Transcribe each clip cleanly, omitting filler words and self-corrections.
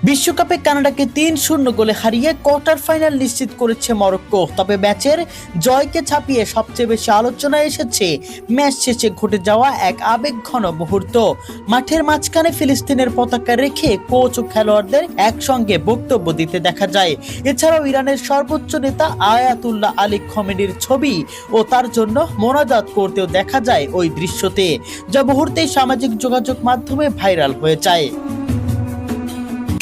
বিশ্বকাপে কানাডাকে ৩-০ গোলে হারিয়ে কোয়ার্টার ফাইনাল নিশ্চিত করেছে মরক্কো। তবে ম্যাচের জয়কে ছাপিয়ে সবচেয়ে বেশি আলোচনায় এসেছে ম্যাচ শেষে ঘটে যাওয়া এক আবেগঘন মুহূর্ত। মাঠের মাঝখানে ফিলিস্তিনের পতাকা রেখে কোচ ও খেলোয়াড়দের একসঙ্গে বক্তব্য দিতে দেখা যায়। এছাড়াও ইরানের সর্বোচ্চ নেতা আয়াতুল্লাহ আলী খমেনির ছবি ও তার জন্য মোনাজাত করতেও দেখা যায় ওই দৃশ্যতে, যা মুহূর্তেই সামাজিক যোগাযোগ মাধ্যমে ভাইরাল হয়ে যায়।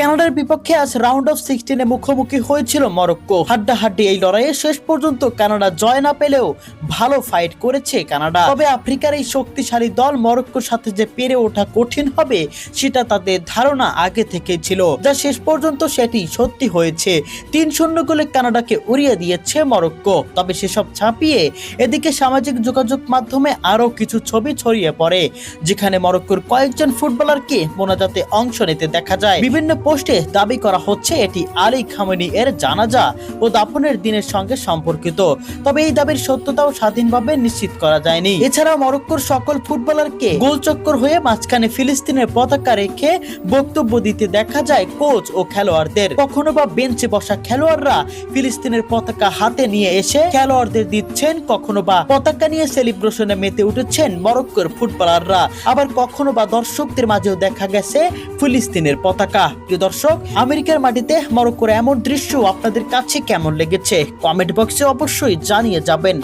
কানাডার বিপক্ষে আজ রাউন্ড অফ 16-এ মুখোমুখি হয়েছিল মরক্কো। হাড্ডাহাড্ডি এই লড়াইয়ে শেষ পর্যন্ত কানাডা জয় না পেলেও ভালো ফাইট করেছে কানাডা। তবে আফ্রিকার এই শক্তিশালী দল মরক্কোর সাথে যে পেরে ওঠা কঠিন হবে সেটা তাদের ধারণা আগে থেকে ছিল, যা শেষ পর্যন্ত সেটি সত্যি হয়েছে। ৩-০ গোলে কানাডাকে উড়িয়ে দিয়েছে মরক্কো। তবে সেসব ছাপিয়ে এদিকে সামাজিক যোগাযোগ মাধ্যমে আরো কিছু ছবি ছড়িয়ে পড়ে, যেখানে মরক্কোর কয়েকজন ফুটবলারকে মোনাজাতে অংশ নিতে দেখা যায়। বিভিন্ন পোস্টে দাবি করা হচ্ছে এটি আলী খামেনি এর জানাজা ও দাফনের দিনের সঙ্গে সম্পর্কিত। তবে এই দাবির সত্যতাও স্বাধীনভাবে নিশ্চিত করা যায়নি। এছাড়াও মরক্কোর সকল ফুটবলারকে গোলচক্কর হয়ে মাঝখানে ফিলিস্তিনের পতাকা রেখে বক্তব্য দিতে দেখা যায় কোচ ও খেলোয়াড়দের। কখনো বা বেঞ্চে বসা খেলোয়াড়রা ফিলিস্তিনের পতাকা হাতে নিয়ে এসে খেলোয়াড়দের দিচ্ছেন, কখনো বা পতাকা নিয়ে সেলিব্রেশনে মেতে উঠেছেন মরক্কোর ফুটবলাররা। আবার কখনো বা দর্শকদের মাঝেও দেখা গেছে ফিলিস্তিনের পতাকা। দর্শক, আমেরিকার মাটিতে মরক্কোর এমন দৃশ্য আপনাদের কাছে কেমন লেগেছে কমেন্ট বক্সে অবশ্যই জানিয়ে যাবেন।